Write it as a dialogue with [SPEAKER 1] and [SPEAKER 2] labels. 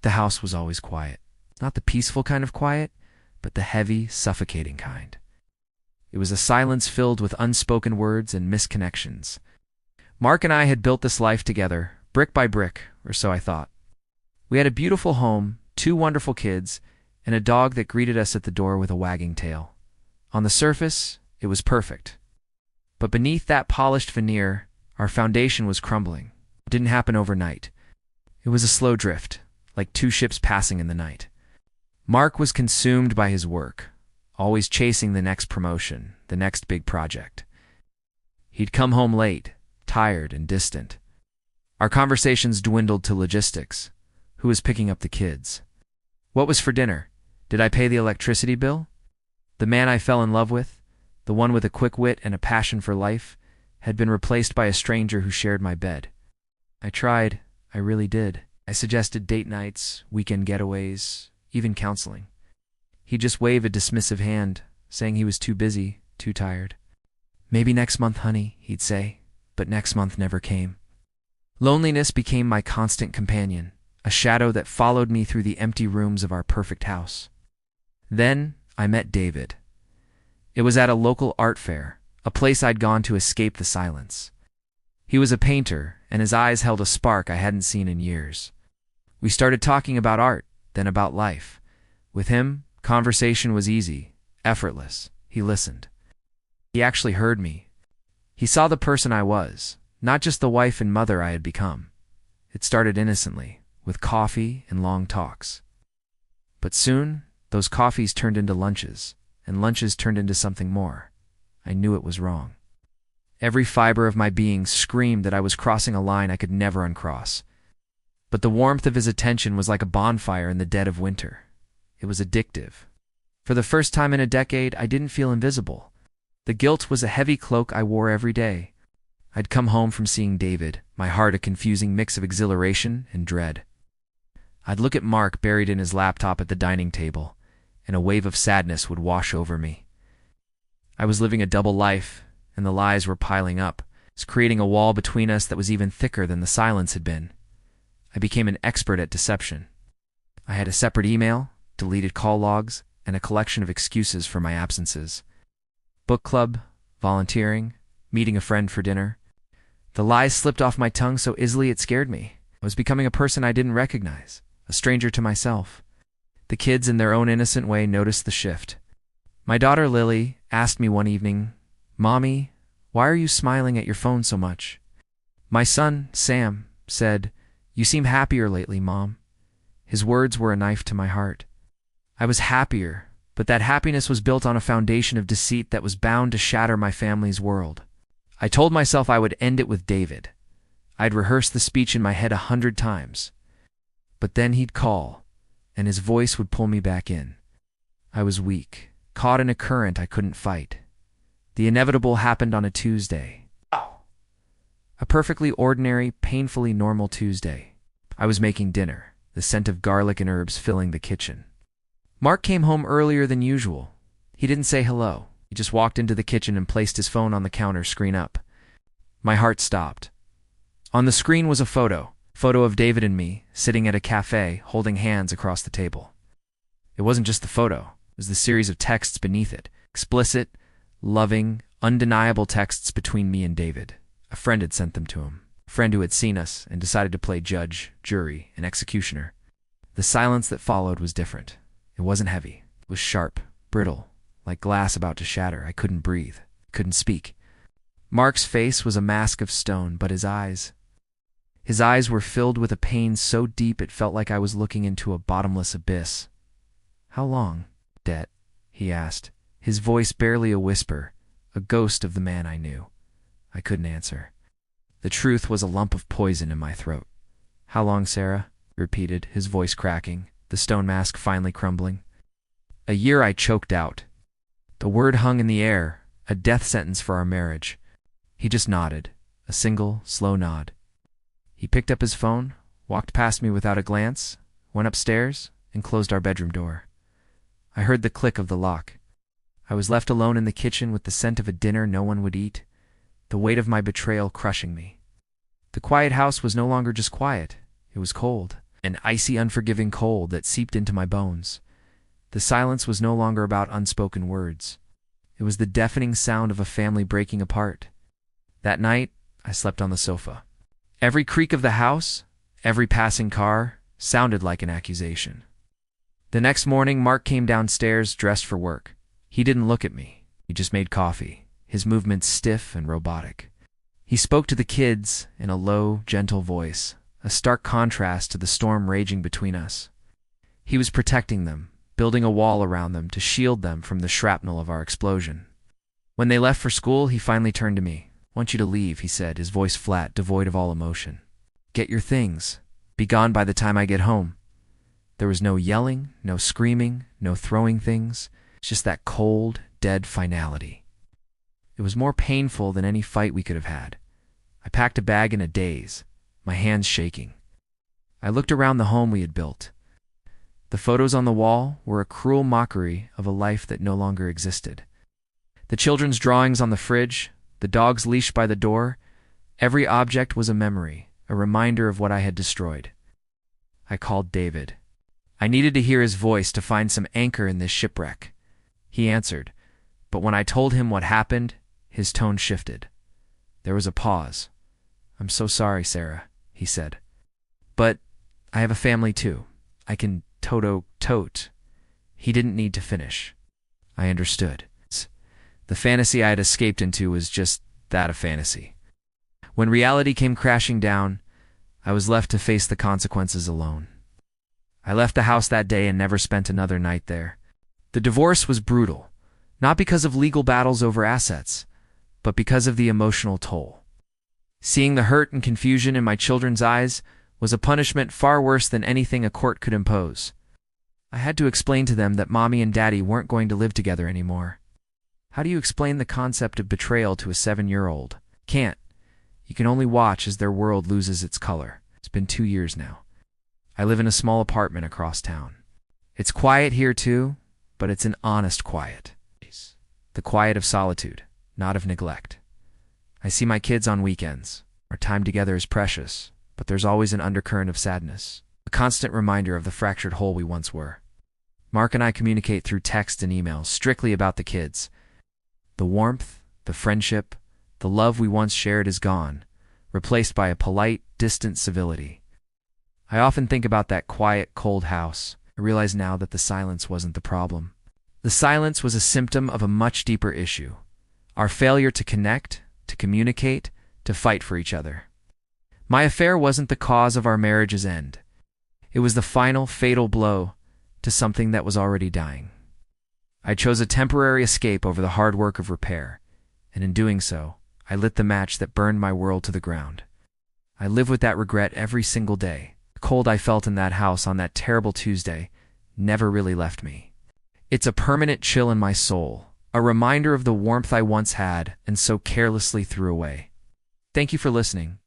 [SPEAKER 1] The house was always quiet. Not the peaceful kind of quiet, but the heavy, suffocating kind. It was a silence filled with unspoken words and misconnections. Mark and I had built this life together, brick by brick, or so I thought. We had a beautiful home, 2 wonderful kids, and a dog that greeted us at the door with a wagging tail. On the surface, it was perfect. But beneath that polished veneer, our foundation was crumbling. It didn't happen overnight. It was a slow drift, like 2 ships passing in the night. Mark was consumed by his work, always chasing the next promotion, the next big project. He'd come home late, tired and distant. Our conversations dwindled to logistics. Who was picking up the kids? What was for dinner? Did I pay the electricity bill? The man I fell in love with, the one with a quick wit and a passion for life, had been replaced by a stranger who shared my bed. I tried, I really did. I suggested date nights, weekend getaways, even counseling. He'd just wave a dismissive hand, saying he was too busy, too tired. Maybe next month, honey, he'd say, but next month never came. Loneliness became my constant companion, a shadow that followed me through the empty rooms of our perfect house. Then I met David. It was at a local art fair, a place I'd gone to escape the silence. He was a painter, and his eyes held a spark I hadn't seen in years. We started talking about art, then about life. With him, conversation was easy, effortless. He listened. He actually heard me. He saw the person I was, not just the wife and mother I had become. It started innocently, with coffee and long talks. But soon, those coffees turned into lunches, and lunches turned into something more. I knew it was wrong. Every fiber of my being screamed that I was crossing a line I could never uncross. But the warmth of his attention was like a bonfire in the dead of winter. It was addictive. For the first time in a decade, I didn't feel invisible. The guilt was a heavy cloak I wore every day. I'd come home from seeing David, my heart a confusing mix of exhilaration and dread. I'd look at Mark buried in his laptop at the dining table, and a wave of sadness would wash over me. I was living a double life, and the lies were piling up, creating a wall between us that was even thicker than the silence had been. I became an expert at deception. I had a separate email, deleted call logs, and a collection of excuses for my absences. Book club, volunteering, meeting a friend for dinner. The lies slipped off my tongue so easily it scared me. I was becoming a person I didn't recognize, a stranger to myself. The kids in their own innocent way noticed the shift. My daughter Lily asked me one evening, "Mommy, why are you smiling at your phone so much?" My son, Sam, said, "You seem happier lately, Mom." His words were a knife to my heart. I was happier, but that happiness was built on a foundation of deceit that was bound to shatter my family's world. I told myself I would end it with David. I'd rehearsed the speech in my head 100 times. But then he'd call, and his voice would pull me back in. I was weak, caught in a current I couldn't fight. The inevitable happened on a Tuesday. A perfectly ordinary, painfully normal Tuesday. I was making dinner, the scent of garlic and herbs filling the kitchen. Mark came home earlier than usual. He didn't say hello. He just walked into the kitchen and placed his phone on the counter, screen up. My heart stopped. On the screen was a photo of David and me, sitting at a cafe, holding hands across the table. It wasn't just the photo, it was the series of texts beneath it. Explicit, loving, undeniable texts between me and David. A friend had sent them to him. A friend who had seen us and decided to play judge, jury, and executioner. The silence that followed was different. It wasn't heavy. It was sharp, brittle, like glass about to shatter. I couldn't breathe, couldn't speak. Mark's face was a mask of stone, but his eyes were filled with a pain so deep it felt like I was looking into a bottomless abyss. "How long, Det?" he asked, his voice barely a whisper, a ghost of the man I knew. I couldn't answer. The truth was a lump of poison in my throat. "How long, Sarah?" he repeated, his voice cracking, the stone mask finally crumbling. "A year," I choked out. The word hung in the air, a death sentence for our marriage. He just nodded, a single, slow nod. He picked up his phone, walked past me without a glance, went upstairs, and closed our bedroom door. I heard the click of the lock. I was left alone in the kitchen with the scent of a dinner no one would eat, the weight of my betrayal crushing me. The quiet house was no longer just quiet, it was cold. an icy, unforgiving cold that seeped into my bones. The silence was no longer about unspoken words. It was the deafening sound of a family breaking apart. That night, I slept on the sofa. Every creak of the house, every passing car, sounded like an accusation. The next morning, Mark came downstairs dressed for work. He didn't look at me. He just made coffee, his movements stiff and robotic. He spoke to the kids in a low, gentle voice, a stark contrast to the storm raging between us. He was protecting them, building a wall around them to shield them from the shrapnel of our explosion. When they left for school, he finally turned to me. "I want you to leave," he said, his voice flat, devoid of all emotion. "Get your things. Be gone by the time I get home." There was no yelling, no screaming, no throwing things, just that cold, dead finality. It was more painful than any fight we could have had. I packed a bag in a daze, my hands shaking. I looked around the home we had built. The photos on the wall were a cruel mockery of a life that no longer existed. The children's drawings on the fridge, the dog's leash by the door, every object was a memory, a reminder of what I had destroyed. I called David. I needed to hear his voice to find some anchor in this shipwreck. He answered, but when I told him what happened, his tone shifted. There was a pause. "I'm so sorry, Sarah," he said. "But I have a family too. I can tote." He didn't need to finish. I understood. The fantasy I had escaped into was just that, a fantasy. When reality came crashing down, I was left to face the consequences alone. I left the house that day and never spent another night there. The divorce was brutal, not because of legal battles over assets, but because of the emotional toll. Seeing the hurt and confusion in my children's eyes was a punishment far worse than anything a court could impose. I had to explain to them that Mommy and Daddy weren't going to live together anymore. How do you explain the concept of betrayal to a 7-year-old? Can't. You can only watch as their world loses its color. It's been 2 years now. I live in a small apartment across town. It's quiet here too, but it's an honest quiet. The quiet of solitude, not of neglect. I see my kids on weekends. Our time together is precious, but there's always an undercurrent of sadness, a constant reminder of the fractured whole we once were. Mark and I communicate through text and emails, strictly about the kids. The warmth, the friendship, the love we once shared is gone, replaced by a polite, distant civility. I often think about that quiet, cold house. I realize now that the silence wasn't the problem. The silence was a symptom of a much deeper issue. Our failure to connect, to communicate, to fight for each other. My affair wasn't the cause of our marriage's end. It was the final, fatal blow to something that was already dying. I chose a temporary escape over the hard work of repair, and in doing so, I lit the match that burned my world to the ground. I live with that regret every single day. The cold I felt in that house on that terrible Tuesday never really left me. It's a permanent chill in my soul, a reminder of the warmth I once had and so carelessly threw away. Thank you for listening.